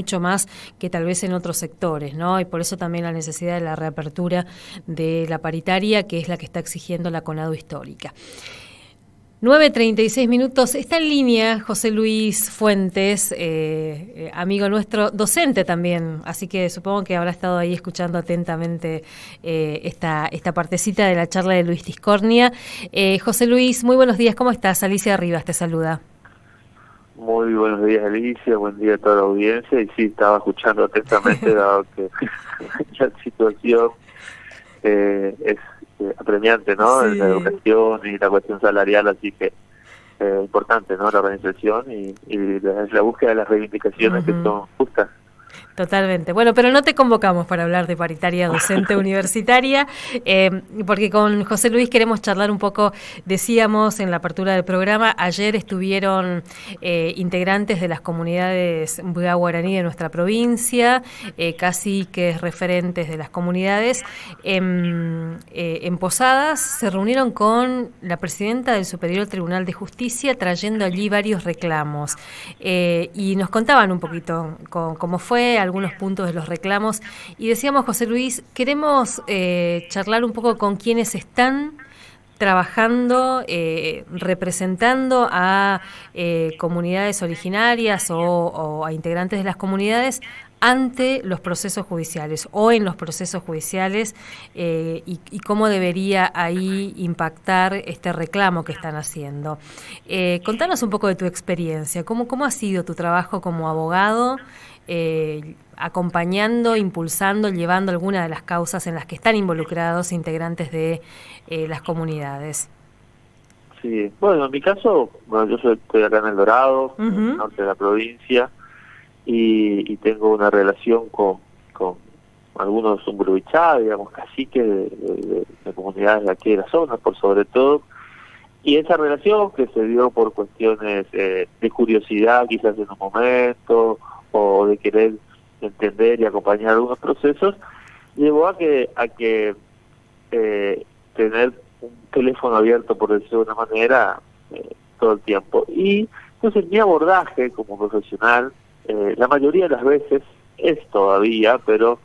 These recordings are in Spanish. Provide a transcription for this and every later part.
mucho más que tal vez en otros sectores, ¿no? Y por eso también la necesidad de la reapertura de la paritaria, que es la que está exigiendo la CONADU histórica. 9:36. Está en línea José Luis Fuentes, amigo nuestro, docente también, así que supongo que habrá estado ahí escuchando atentamente esta partecita de la charla de Luis Tiscornia. José Luis, muy buenos días, ¿cómo estás? Alicia Rivas te saluda. Muy buenos días, Alicia, buen día a toda la audiencia, y sí, estaba escuchando atentamente, dado que la situación es apremiante, ¿no? Sí. La educación y la cuestión salarial, así que importante, ¿no? La organización y la búsqueda de las reivindicaciones que son justas. Totalmente. Bueno, pero no te convocamos para hablar de paritaria docente universitaria, porque con José Luis queremos charlar un poco, decíamos en la apertura del programa, ayer estuvieron integrantes de las comunidades Mbuga Guaraní de nuestra provincia, casi que referentes de las comunidades, en Posadas, se reunieron con la presidenta del Superior Tribunal de Justicia, trayendo allí varios reclamos, y nos contaban un poquito cómo fue, algunos puntos de los reclamos, y decíamos, José Luis, queremos charlar un poco con quienes están trabajando, representando a comunidades originarias o a integrantes de las comunidades ante los procesos judiciales o en los procesos judiciales, y cómo debería ahí impactar este reclamo que están haciendo. Contanos un poco de tu experiencia, cómo ha sido tu trabajo como abogado, acompañando, impulsando, llevando alguna de las causas en las que están involucrados integrantes de las comunidades. Sí, bueno, en mi caso, yo estoy acá en El Dorado, en el norte de la provincia, y tengo una relación con algunos umbrubichá, digamos, caciques de comunidades de aquí de la zona, por sobre todo, y esa relación que se dio por cuestiones de curiosidad quizás en un momento, o de querer entender y acompañar algunos procesos, llevó a que tener un teléfono abierto, por decirlo de una manera, todo el tiempo. Y entonces mi abordaje como profesional, la mayoría de las veces es todavía, pero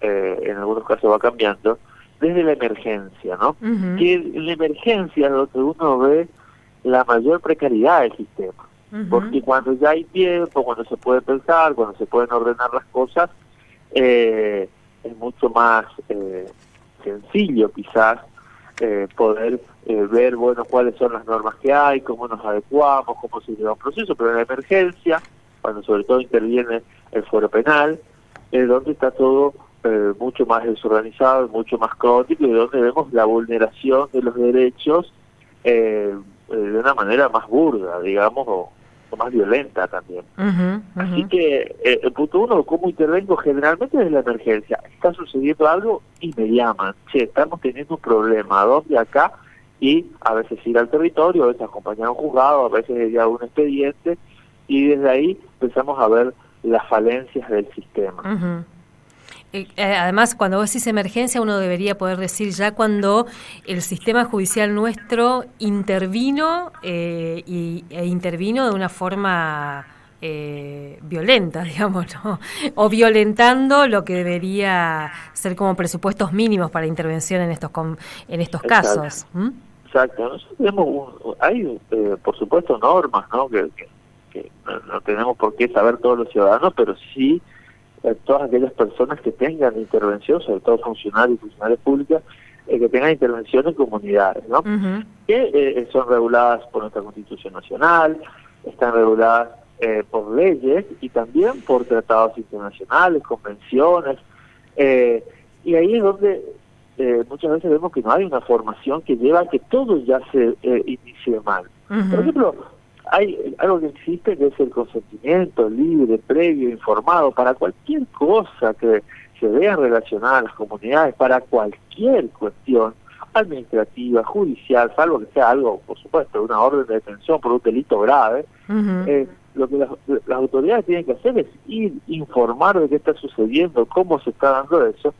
en algunos casos va cambiando, desde la emergencia, ¿no? Que en la emergencia es donde uno ve la mayor precariedad del sistema. Porque cuando ya hay tiempo, cuando se puede pensar, cuando se pueden ordenar las cosas, es mucho más sencillo quizás poder ver, bueno, cuáles son las normas que hay, cómo nos adecuamos, cómo se lleva un proceso. Pero en la emergencia, cuando sobre todo interviene el fuero penal, es donde está todo mucho más desorganizado, mucho más caótico, y donde vemos la vulneración de los derechos de una manera más burda, digamos, o más violenta también. Así que el punto uno, ¿cómo intervengo? Generalmente desde la emergencia. Está sucediendo algo y me llaman. Che, estamos teniendo un problema. ¿A dónde? Acá. Y a veces ir al territorio, a veces acompañar a un juzgado, a veces ir a un expediente, y desde ahí empezamos a ver las falencias del sistema. Además, cuando vos decís emergencia, uno debería poder decir ya cuando el sistema judicial nuestro intervino, e intervino de una forma violenta, digamos, ¿no? O violentando lo que debería ser como presupuestos mínimos para intervención en estos casos. Exacto. Nosotros tenemos hay, por supuesto, normas, ¿no? Que no tenemos por qué saber todos los ciudadanos, pero sí todas aquellas personas que tengan intervención, sobre todo funcionarios y funcionarias públicas, que tengan intervención en comunidades, ¿no? Que son reguladas por nuestra Constitución Nacional, están reguladas por leyes y también por tratados internacionales, convenciones, y ahí es donde muchas veces vemos que no hay una formación que lleva a que todo ya se inicie mal. Por ejemplo, hay algo que existe, que es el consentimiento libre, previo, informado, para cualquier cosa que se vea relacionada a las comunidades, para cualquier cuestión administrativa, judicial, salvo que sea algo, por supuesto, una orden de detención por un delito grave. Lo que las autoridades tienen que hacer es ir, informar de qué está sucediendo, cómo se está dando eso,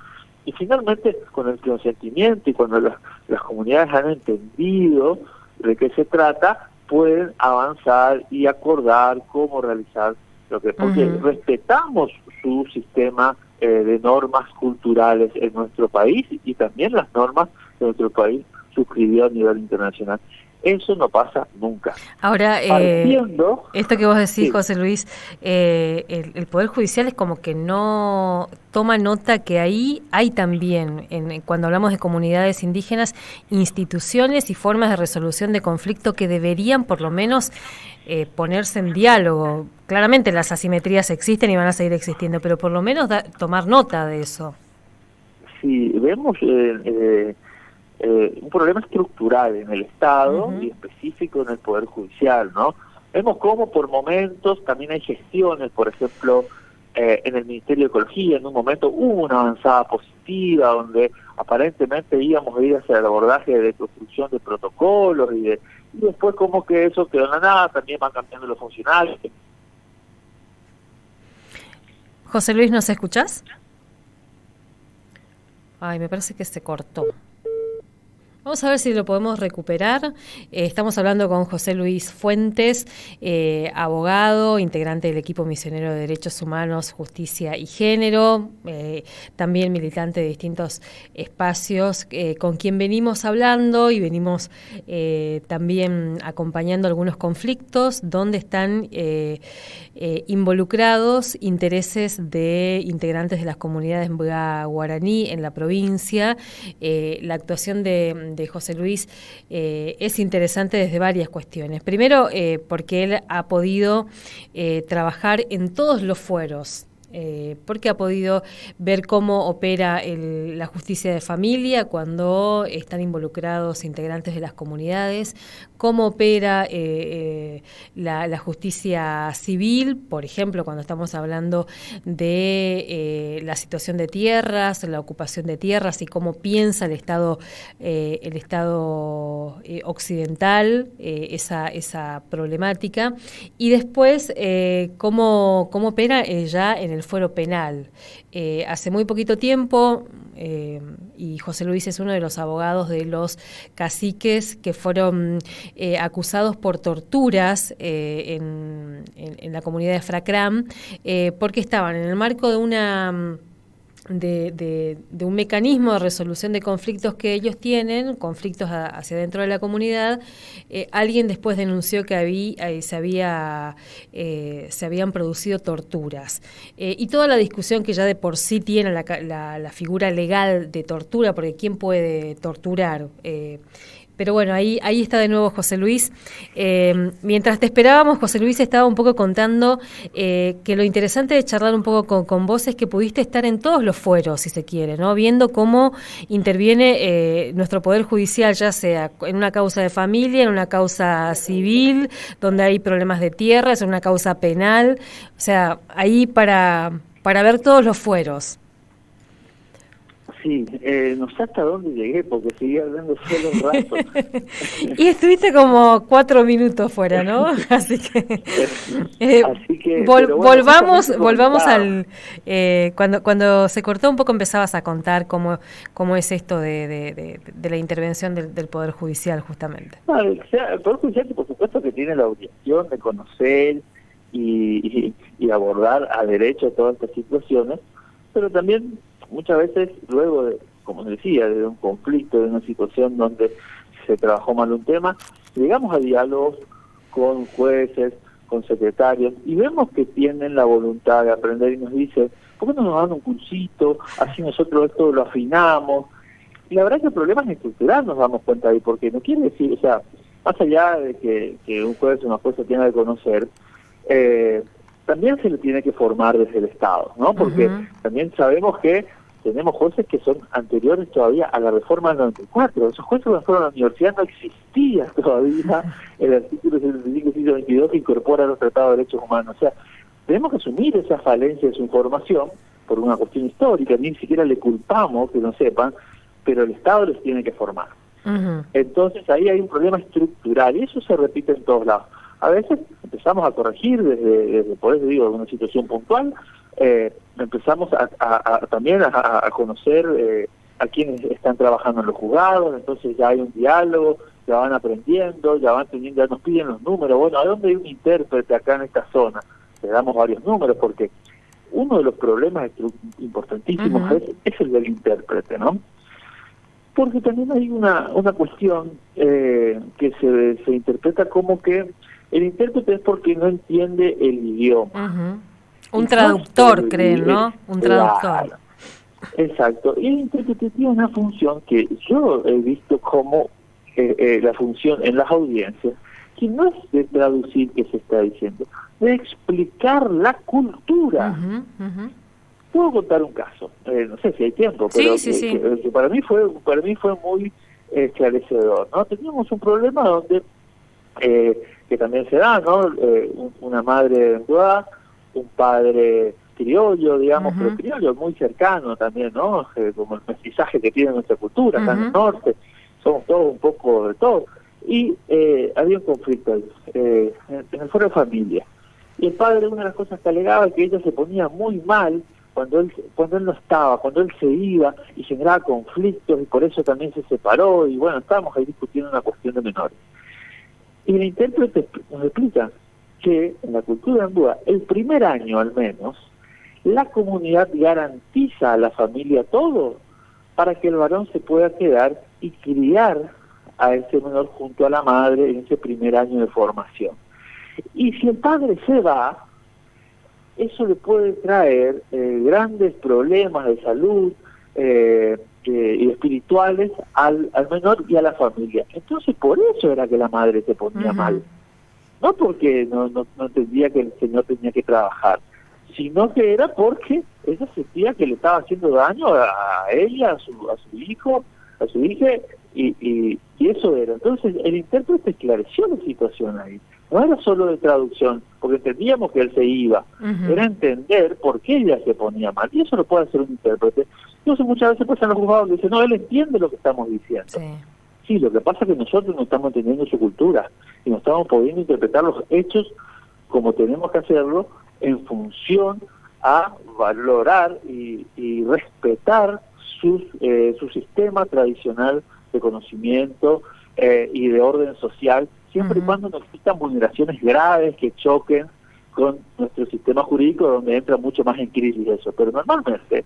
y finalmente, con el consentimiento y cuando las comunidades han entendido de qué se trata, pueden avanzar y acordar cómo realizar Porque respetamos su sistema de normas culturales en nuestro país y también las normas que nuestro país suscribió a nivel internacional. Eso no pasa nunca. Ahora, esto que vos decís, sí, José Luis, el Poder Judicial es como que no toma nota que ahí hay también, cuando hablamos de comunidades indígenas, instituciones y formas de resolución de conflicto que deberían por lo menos ponerse en diálogo. Claramente las asimetrías existen y van a seguir existiendo, pero por lo menos tomar nota de eso. Sí, vemos un problema estructural en el Estado y específico en el Poder Judicial, ¿no? Vemos cómo por momentos también hay gestiones, por ejemplo, en el Ministerio de Ecología, en un momento hubo una avanzada positiva donde aparentemente íbamos a ir hacia el abordaje de construcción de protocolos y después como que eso quedó en la nada, también van cambiando los funcionarios. José Luis, ¿nos escuchás? Ay, me parece que se cortó. Vamos a ver si lo podemos recuperar. Estamos hablando con José Luis Fuentes, abogado, integrante del equipo misionero de Derechos Humanos, Justicia y Género, también militante de distintos espacios, con quien venimos hablando y venimos también acompañando algunos conflictos donde están involucrados intereses de integrantes de las comunidades guaraní en la provincia. La actuación de José Luis es interesante desde varias cuestiones. Primero, porque él ha podido trabajar en todos los fueros, porque ha podido ver cómo opera la justicia de familia cuando están involucrados integrantes de las comunidades, cómo opera la justicia civil, por ejemplo, cuando estamos hablando de la situación de tierras, la ocupación de tierras y cómo piensa el Estado occidental esa problemática, y después cómo opera ya en el fuero penal. Hace muy poquito tiempo, y José Luis es uno de los abogados de los caciques que fueron acusados por torturas en la comunidad de Fracram, porque estaban en el marco de un mecanismo de resolución de conflictos que ellos tienen, conflictos hacia dentro de la comunidad. Alguien después denunció que se habían producido torturas. Y toda la discusión que ya de por sí tiene la figura legal de tortura, porque ¿quién puede torturar? Pero bueno, ahí está de nuevo José Luis. Mientras te esperábamos, José Luis estaba un poco contando que lo interesante de charlar un poco con vos es que pudiste estar en todos los fueros, si se quiere, ¿no? Viendo cómo interviene nuestro Poder Judicial, ya sea en una causa de familia, en una causa civil, donde hay problemas de tierras, en una causa penal. O sea, ahí para ver todos los fueros. Sí, no sé hasta dónde llegué porque seguía hablando solo un rato. Y estuviste como 4 minutos fuera, ¿no? Así que volvamos al cuando se cortó un poco empezabas a contar cómo es esto de la intervención del Poder Judicial justamente. El Poder Judicial, por supuesto, que tiene la obligación de conocer y abordar a derecho todas estas situaciones, pero también muchas veces, luego de, como decía, de un conflicto, de una situación donde se trabajó mal un tema, llegamos a diálogos con jueces, con secretarios, y vemos que tienen la voluntad de aprender y nos dicen, ¿por qué no nos dan un cursito? Así nosotros esto lo afinamos. Y la verdad que el problema es estructural, nos damos cuenta ahí, porque no quiere decir, o sea, más allá de que un juez o una jueza tenga que conocer, también se le tiene que formar desde el Estado, ¿no? Porque también sabemos que tenemos jueces que son anteriores todavía a la reforma del 94. Esos jueces cuando fueron a la universidad no existía todavía el artículo 75 y 122 que incorpora los tratados de derechos humanos. O sea, tenemos que asumir esa falencia de su información por una cuestión histórica, ni siquiera le culpamos que no sepan, pero el Estado les tiene que formar. Entonces ahí hay un problema estructural y eso se repite en todos lados. A veces empezamos a corregir desde por eso digo, una situación puntual, empezamos también a conocer a quienes están trabajando en los juzgados, entonces ya hay un diálogo, ya van aprendiendo, ya van teniendo, ya nos piden los números, bueno, ¿a dónde hay un intérprete acá en esta zona? te damos varios números, porque uno de los problemas importantísimos es el del intérprete, ¿no? Porque también hay una cuestión que se interpreta como que el intérprete es porque no entiende el idioma. Un traductor, creen, ¿no? Un traductor. Claro, exacto. Y el intérprete tiene una función que yo he visto como la función en las audiencias, que no es de traducir que se está diciendo, de explicar la cultura. Puedo contar un caso, no sé si hay tiempo, pero sí. Que para mí fue muy esclarecedor, ¿no? Teníamos un problema donde que también se da, ¿no? Una madre Ndua, un padre criollo, digamos, pero criollo muy cercano también, ¿no? Como el mestizaje que tiene nuestra cultura acá en el norte, somos todos un poco de todo. Y había un conflicto ahí, en el foro de familia. Y el padre, una de las cosas que alegaba es que ella se ponía muy mal cuando él no estaba, cuando él se iba y generaba conflictos, y por eso también se separó, y bueno, estábamos ahí discutiendo una cuestión de menores. Y el intérprete nos explica que en la cultura andúa, el primer año al menos, la comunidad garantiza a la familia todo para que el varón se pueda quedar y criar a ese menor junto a la madre en ese primer año de formación. Y si el padre se va, eso le puede traer grandes problemas de salud y espirituales al menor y a la familia. Entonces por eso era que la madre se ponía mal. No porque no entendía que el señor tenía que trabajar, sino que era porque ella sentía que le estaba haciendo daño a ella, a su hijo, a su hija, y eso era. Entonces el intérprete esclareció la situación ahí. No era solo de traducción, porque entendíamos que él se iba, era entender por qué ella se ponía mal, y eso lo puede hacer un intérprete. Entonces muchas veces pasan los juzgados y dicen, no, él entiende lo que estamos diciendo. Sí, lo que pasa es que nosotros no estamos entendiendo su cultura, y no estamos pudiendo interpretar los hechos como tenemos que hacerlo, en función a valorar y respetar su sistema tradicional de conocimiento y de orden social, siempre y cuando no existan vulneraciones graves que choquen con nuestro sistema jurídico, donde entra mucho más en crisis eso. Pero normalmente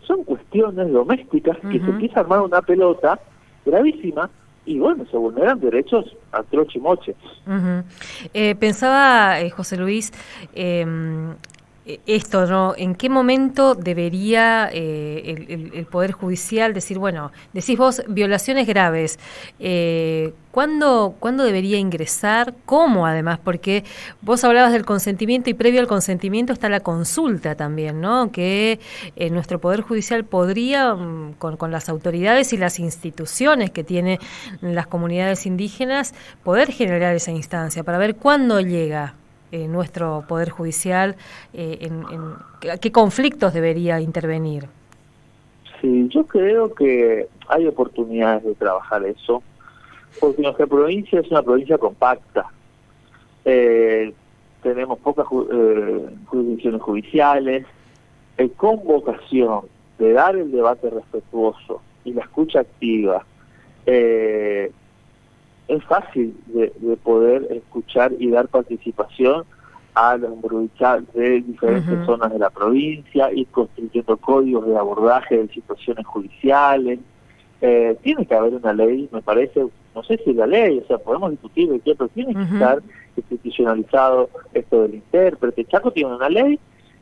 son cuestiones domésticas que se empieza a armar una pelota gravísima, y bueno, se vulneran derechos a troche y moche. Pensaba, José Luis, esto, ¿no? ¿En qué momento debería el Poder Judicial decir, bueno, decís vos, violaciones graves, ¿cuándo debería ingresar? ¿Cómo, además? Porque vos hablabas del consentimiento, y previo al consentimiento está la consulta también, ¿no? Que nuestro Poder Judicial podría, con las autoridades y las instituciones que tienen las comunidades indígenas, poder generar esa instancia para ver cuándo llega nuestro Poder Judicial, ¿qué conflictos debería intervenir? Sí, yo creo que hay oportunidades de trabajar eso, porque nuestra provincia es una provincia compacta. Tenemos pocas jurisdicciones judiciales, con vocación de dar el debate respetuoso y la escucha activa. Es fácil de poder escuchar y dar participación a los embruichados de diferentes zonas de la provincia, ir construyendo códigos de abordaje de situaciones judiciales. Tiene que haber una ley, me parece, no sé si la ley, o sea, podemos discutir de qué, pero tiene que estar institucionalizado esto del intérprete. Chaco tiene una ley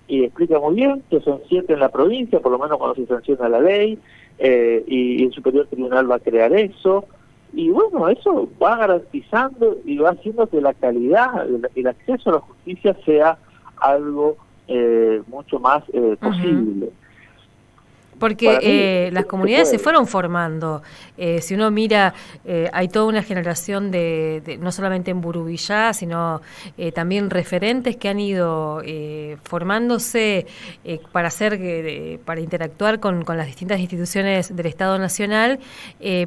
y explica muy bien que son 7 en la provincia, por lo menos cuando se sanciona la ley, y el Superior Tribunal va a crear eso. Y bueno, eso va garantizando y va haciendo que la calidad, el acceso a la justicia sea algo mucho más posible. Porque las comunidades se fueron formando. Si uno mira, hay toda una generación de no solamente en Burubillá, sino también referentes que han ido formándose para interactuar con las distintas instituciones del Estado Nacional,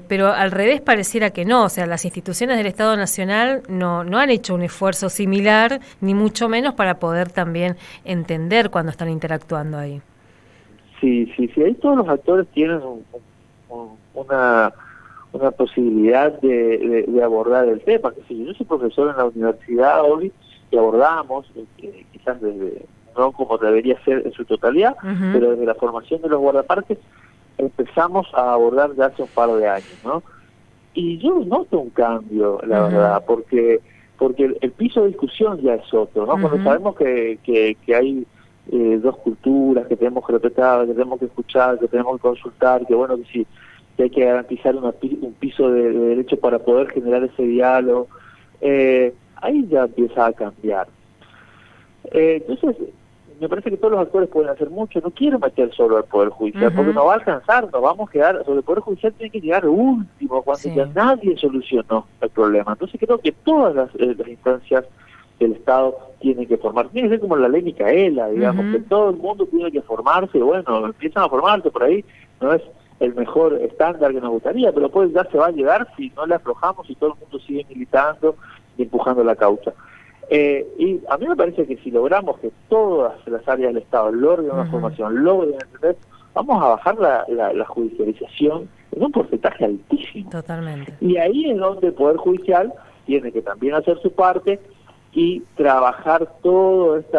pero al revés pareciera que no. O sea, las instituciones del Estado Nacional no han hecho un esfuerzo similar, ni mucho menos para poder también entender cuando están interactuando ahí. Sí, ahí todos los actores tienen una posibilidad de abordar el tema. Que si yo soy profesor en la universidad hoy que abordamos, quizás desde, no como debería ser en su totalidad, pero desde la formación de los guardaparques empezamos a abordar ya hace un par de años, ¿no? Y yo noto un cambio, la verdad, porque el piso de discusión ya es otro, ¿no? Cuando sabemos que hay dos culturas, que tenemos que respetar, que tenemos que escuchar, que tenemos que consultar, que bueno, que sí, que hay que garantizar un piso de derecho para poder generar ese diálogo, ahí ya empieza a cambiar. Entonces, me parece que todos los actores pueden hacer mucho. No quiero meter solo al Poder Judicial, porque no va a alcanzar, nos vamos a quedar, sobre el Poder Judicial tiene que llegar último, cuando ya nadie solucionó el problema. Entonces creo que todas las instancias del Estado tienen que formarse. Tiene que ser como la ley Micaela, digamos, que todo el mundo tiene que formarse. Bueno, empiezan a formarse por ahí, no es el mejor estándar que nos gustaría, pero pues ya se va a llegar si no le aflojamos y todo el mundo sigue militando y empujando la causa. Y a mí me parece que si logramos que todas las áreas del Estado logren una formación, logren entender, vamos a bajar la judicialización en un porcentaje altísimo. Totalmente. Y ahí es donde el Poder Judicial tiene que también hacer su parte y trabajar todo este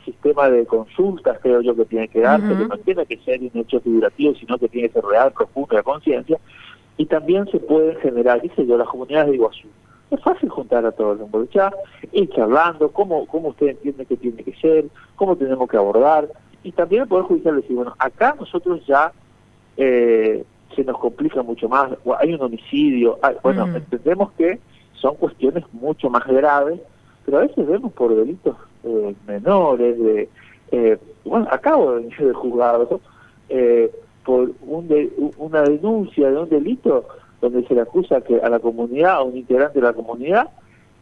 sistema de consultas, creo yo, que tiene que darse, que no tiene que ser un hecho figurativo, sino que tiene que ser real, profundo, de conciencia. Y también se pueden generar, dice yo, las comunidades de Iguazú. Es fácil juntar a todos los involucrados, ir charlando, cómo usted entiende que tiene que ser, cómo tenemos que abordar, y también el Poder Judicial decir, bueno, acá nosotros ya se nos complica mucho más, hay un homicidio, bueno, entendemos que son cuestiones mucho más graves, pero a veces vemos por delitos menores, bueno, acabo de venir del juzgado, por una denuncia de un delito donde se le acusa que a la comunidad, a un integrante de la comunidad,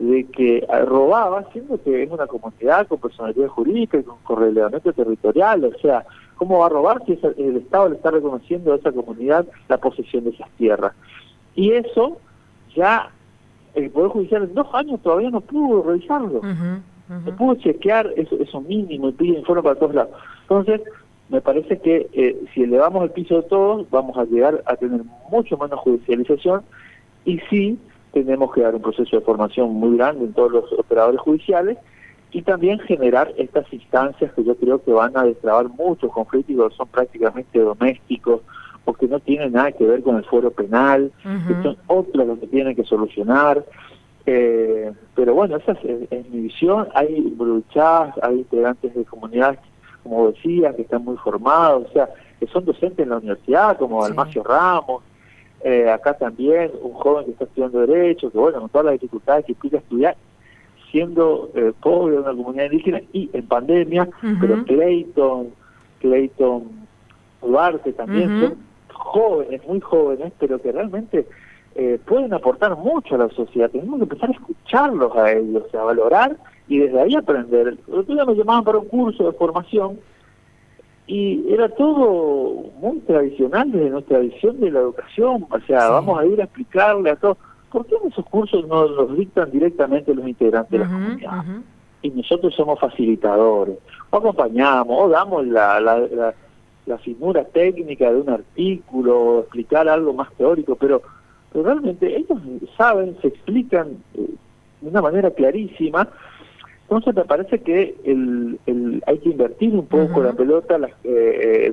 de que robaba, siendo que es una comunidad con personalidad jurídica y con correlativo territorial. O sea, ¿cómo va a robar si el Estado le está reconociendo a esa comunidad la posesión de esas tierras? Y eso ya el Poder Judicial en 2 años todavía no pudo revisarlo, no pudo chequear eso mínimo y pide informe para todos lados. Entonces, me parece que si elevamos el piso de todos, vamos a llegar a tener mucho menos judicialización, y sí tenemos que dar un proceso de formación muy grande en todos los operadores judiciales, y también generar estas instancias que yo creo que van a destrabar muchos conflictos que son prácticamente domésticos, o que no tienen nada que ver con el fuero penal, que son otras los que tienen que solucionar. Pero bueno, esa es mi visión. Hay involucradas, hay integrantes de comunidades, como decía, que están muy formados, o sea, que son docentes en la universidad, como Almacio Ramos, acá también un joven que está estudiando Derecho, que bueno, con todas las dificultades que implica estudiar, siendo pobre de una comunidad indígena y en pandemia, pero Clayton Duarte también, son jóvenes, muy jóvenes, pero que realmente pueden aportar mucho a la sociedad. Tenemos que empezar a escucharlos a ellos, a valorar y desde ahí aprender. El otro día me llamaban para un curso de formación y era todo muy tradicional desde nuestra visión de la educación. O sea, vamos a ir a explicarle a todos. ¿Por qué en esos cursos no los dictan directamente los integrantes de la comunidad? Y nosotros somos facilitadores, o acompañamos, o damos la figura técnica de un artículo, o explicar algo más teórico, pero realmente ellos saben, se explican de una manera clarísima. Entonces me parece que hay que invertir un poco la pelota,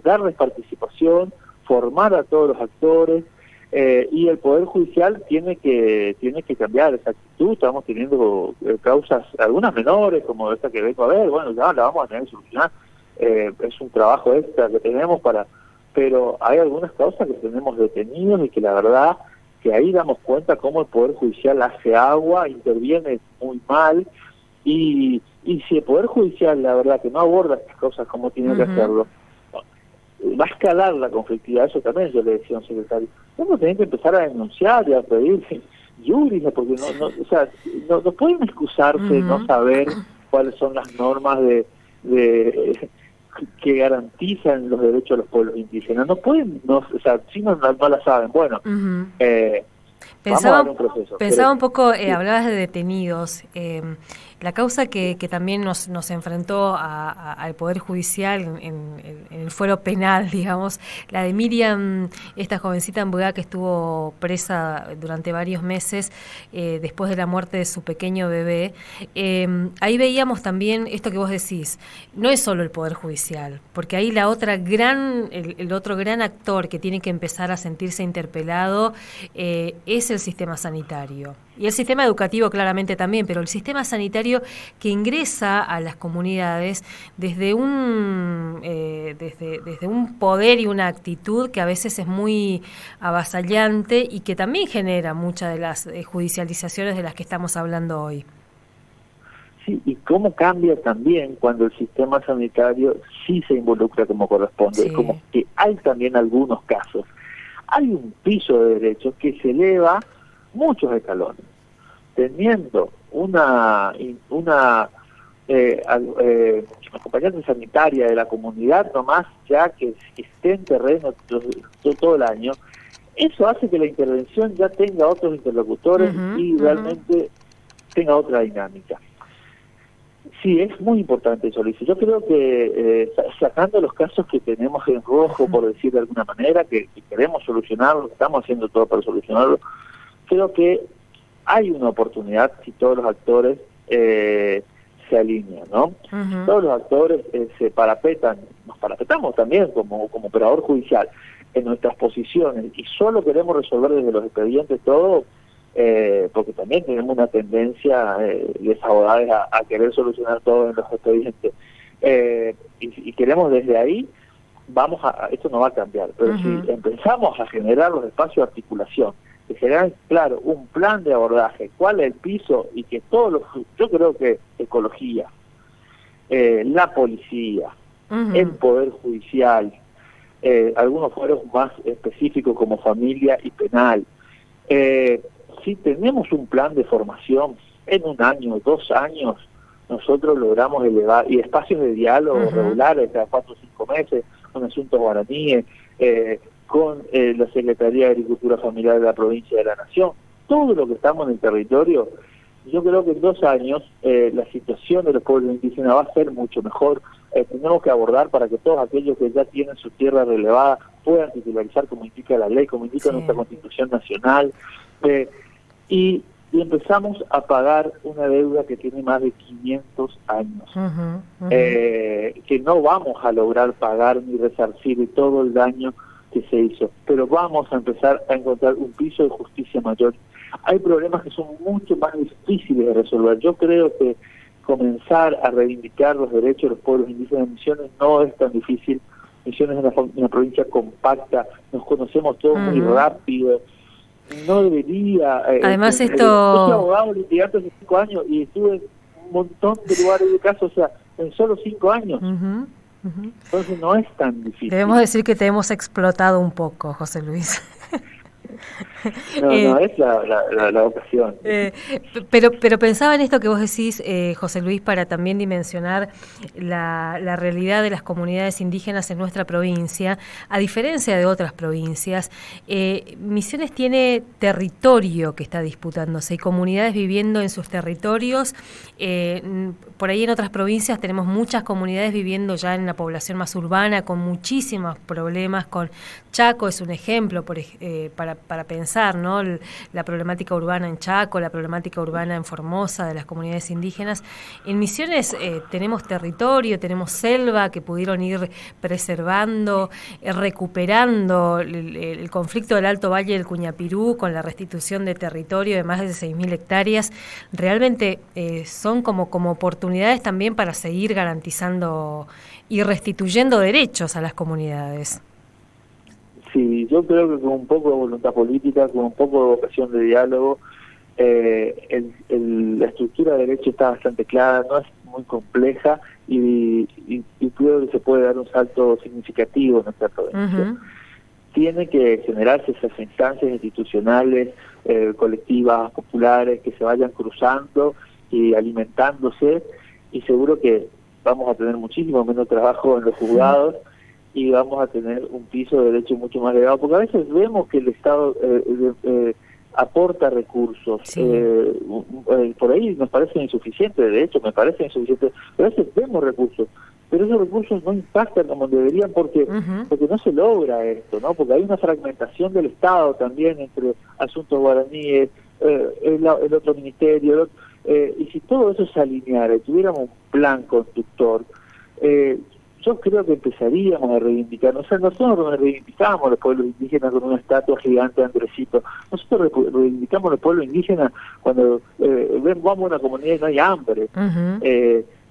darles participación, formar a todos los actores, y el Poder Judicial tiene que cambiar esa actitud. Estamos teniendo causas, algunas menores, como esta que vengo a ver, bueno, ya la vamos a tener que solucionar, es un trabajo extra que tenemos pero hay algunas causas que tenemos detenidos y que la verdad que ahí damos cuenta cómo el Poder Judicial hace agua, interviene muy mal. Y si el Poder Judicial, la verdad, que no aborda estas cosas como tiene que hacerlo, va a escalar la conflictividad. Eso también yo le decía a un secretario. Vamos a tener que empezar a denunciar y a pedir juris, porque no pueden excusarse no saber cuáles son las normas que garantizan los derechos de los pueblos indígenas. No pueden, si no la saben. Bueno, Pensaba un poco, hablabas de detenidos. La causa que también nos enfrentó al Poder Judicial en el fuero penal, digamos, la de Miriam, esta jovencita en Buga que estuvo presa durante varios meses después de la muerte de su pequeño bebé. Ahí veíamos también esto que vos decís, no es solo el Poder Judicial, porque ahí el otro gran actor que tiene que empezar a sentirse interpelado es el sistema sanitario. Y el sistema educativo claramente también, pero el sistema sanitario que ingresa a las comunidades desde un poder y una actitud que a veces es muy avasallante y que también genera muchas de las judicializaciones de las que estamos hablando hoy. Sí, y cómo cambia también cuando el sistema sanitario sí se involucra como corresponde. Sí. Es como que hay también algunos casos. Hay un piso de derechos que se eleva muchos escalones, teniendo una acompañante sanitaria de la comunidad nomás ya que esté en terreno todo el año. Eso hace que la intervención ya tenga otros interlocutores y realmente tenga otra dinámica. Sí, es muy importante eso, Luis. Yo creo que sacando los casos que tenemos en rojo, por decir de alguna manera, que queremos solucionarlo, estamos haciendo todo para solucionarlo, creo que hay una oportunidad si todos los actores se alinean, ¿no? Todos los actores se parapetan, nos parapetamos también como operador judicial en nuestras posiciones y solo queremos resolver desde los expedientes todo, porque también tenemos una tendencia de abogados a querer solucionar todo en los expedientes y queremos desde ahí, esto no va a cambiar, pero si empezamos a generar los espacios de articulación, que generan, claro, un plan de abordaje, cuál es el piso y que yo creo que ecología, la policía, el Poder Judicial, algunos fueros más específicos como familia y penal, si tenemos un plan de formación en 1 año, 2 años, nosotros logramos elevar, y espacios de diálogo regulares cada 4 o 5 meses, con asuntos guaraníes, con la Secretaría de Agricultura Familiar de la Provincia de la Nación, todo lo que estamos en el territorio, yo creo que en 2 años la situación de los pueblos indígenas va a ser mucho mejor. Tenemos que abordar para que todos aquellos que ya tienen su tierra relevada puedan titularizar como indica la ley, como indica nuestra Constitución Nacional, y empezamos a pagar una deuda que tiene más de 500 años, que no vamos a lograr pagar ni resarcir todo el daño que se hizo, pero vamos a empezar a encontrar un piso de justicia mayor. Hay problemas que son mucho más difíciles de resolver. Yo creo que comenzar a reivindicar los derechos de los pueblos indígenas en Misiones no es tan difícil. Misiones es una provincia compacta, nos conocemos todos muy rápido, no debería... Además yo soy abogado litigante hace 5 años y estuve en un montón de lugares de casos, o sea, en solo 5 años. Entonces no es tan difícil. Debemos decir que te hemos explotado un poco, José Luis. No es la ocasión. Pero pensaba en esto que vos decís, José Luis, para también dimensionar la realidad de las comunidades indígenas en nuestra provincia. A diferencia de otras provincias, Misiones tiene territorio que está disputándose y comunidades viviendo en sus territorios. Por ahí en otras provincias tenemos muchas comunidades viviendo ya en la población más urbana con muchísimos problemas. Con Chaco es un ejemplo para pensar, ¿no? La problemática urbana en Chaco, la problemática urbana en Formosa de las comunidades indígenas. En Misiones tenemos territorio, tenemos selva que pudieron ir preservando, recuperando el conflicto del Alto Valle del Cuñapirú con la restitución de territorio de más de 6.000 hectáreas. Realmente son como oportunidades también para seguir garantizando y restituyendo derechos a las comunidades. Sí, yo creo que con un poco de voluntad política, con un poco de vocación de diálogo, la estructura de derecho está bastante clara, no es muy compleja y creo que se puede dar un salto significativo en nuestra provincia. Tiene que generarse esas instancias institucionales, colectivas, populares, que se vayan cruzando y alimentándose, y seguro que vamos a tener muchísimo menos trabajo en los juzgados, y vamos a tener un piso de derecho mucho más elevado, porque a veces vemos que el Estado aporta recursos. Sí. Por ahí nos parece insuficiente, de hecho me parece insuficiente, pero a veces vemos recursos, pero esos recursos no impactan como deberían porque no se logra esto, ¿no? Porque hay una fragmentación del Estado también entre asuntos guaraníes, el otro ministerio, y si todo eso se alineara y tuviéramos un plan constructor, yo creo que empezaríamos a reivindicarnos. O sea, nosotros nos reivindicamos los pueblos indígenas con una estatua gigante de Andresito. Nosotros reivindicamos los pueblos indígenas cuando vamos a una comunidad y no hay hambre.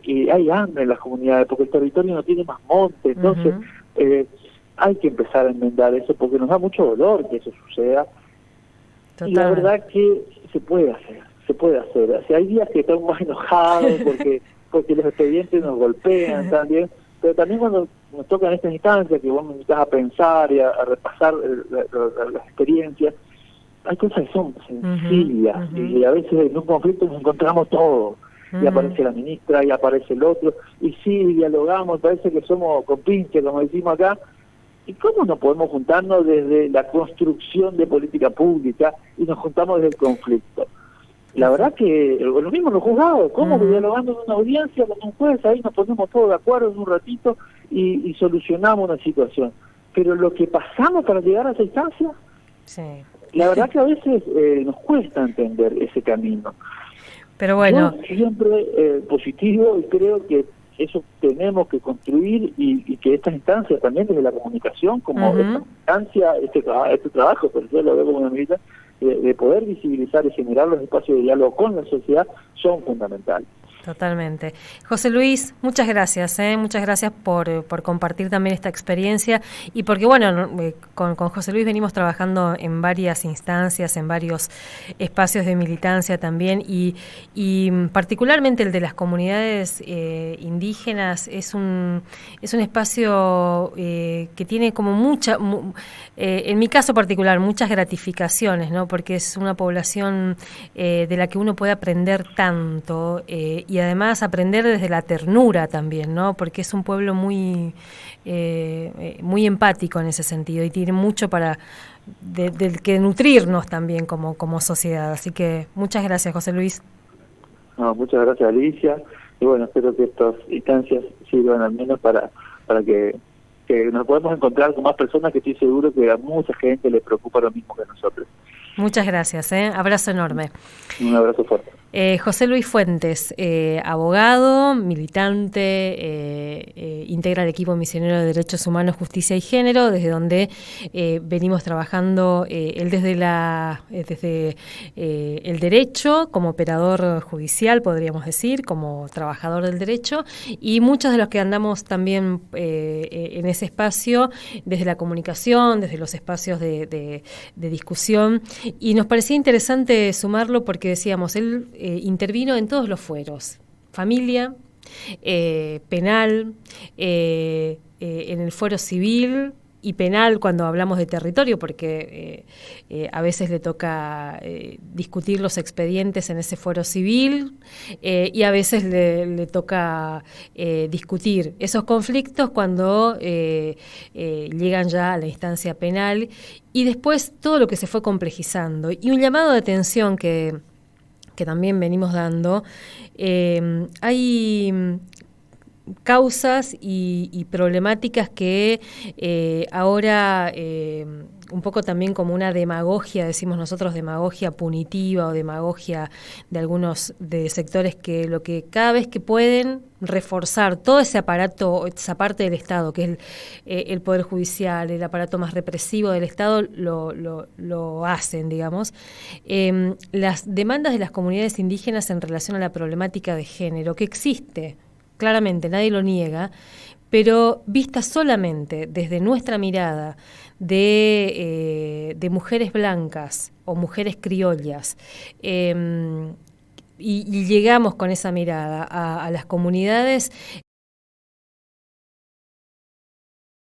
Y hay hambre en las comunidades porque el territorio no tiene más monte. Entonces, hay que empezar a enmendar eso porque nos da mucho dolor que eso suceda. Total. Y la verdad que se puede hacer. O sea, hay días que estamos más enojados porque los expedientes nos golpean también. Pero también cuando nos tocan estas instancias, que vos me invitas a pensar y a repasar las experiencias, hay cosas que son sencillas, y a veces en un conflicto nos encontramos todos, y aparece la ministra, y aparece el otro, y sí, dialogamos, parece que somos compinches, como decimos acá, ¿y cómo no podemos juntarnos desde la construcción de política pública y nos juntamos desde el conflicto? La verdad que lo mismo los juzgados, ¿cómo dialogando en una audiencia con un juez? Ahí nos ponemos todos de acuerdo en un ratito y solucionamos una situación. Pero lo que pasamos para llegar a esa instancia, la verdad que a veces nos cuesta entender ese camino. Pero bueno, yo siempre positivo y creo que eso tenemos que construir y que estas instancias también desde la comunicación, como esta instancia, este trabajo, pero yo lo veo como una medida de poder visibilizar y generar los espacios de diálogo con la sociedad, son fundamentales. Totalmente. José Luis, muchas gracias, muchas gracias por compartir también esta experiencia y porque, bueno, con José Luis venimos trabajando en varias instancias, en varios espacios de militancia también y particularmente el de las comunidades indígenas es un espacio que tiene como en mi caso particular, muchas gratificaciones, ¿no? Porque es una población de la que uno puede aprender tanto y además aprender desde la ternura también, ¿no? Porque es un pueblo muy empático en ese sentido y tiene mucho del que nutrirnos también como sociedad. Así que muchas gracias, José Luis. No, muchas gracias, Alicia. Y bueno, espero que estas instancias sirvan al menos para que nos podamos encontrar con más personas que estoy seguro que a mucha gente le preocupa lo mismo que a nosotros. Muchas gracias, abrazo enorme. Un abrazo fuerte. José Luis Fuentes, abogado, militante, integra el equipo misionero de Derechos Humanos, Justicia y Género, desde donde venimos trabajando él desde el derecho, como operador judicial, podríamos decir, como trabajador del derecho, y muchos de los que andamos también en ese espacio, desde la comunicación, desde los espacios de discusión, y nos parecía interesante sumarlo porque decíamos, él intervino en todos los fueros, familia, penal, en el fuero civil y penal cuando hablamos de territorio, porque a veces le toca discutir los expedientes en ese fuero civil y a veces le toca discutir esos conflictos cuando llegan ya a la instancia penal y después todo lo que se fue complejizando. Y un llamado de atención que también venimos dando, hay causas y problemáticas que ahora un poco también como una demagogia, decimos nosotros, demagogia punitiva o demagogia de algunos de sectores que lo que cada vez que pueden reforzar todo ese aparato, esa parte del Estado, que es el Poder Judicial, el aparato más represivo del Estado, lo hacen, digamos. Las demandas de las comunidades indígenas en relación a la problemática de género, que existe, claramente, nadie lo niega, pero vista solamente desde nuestra mirada de mujeres blancas o mujeres criollas, y llegamos con esa mirada a las comunidades,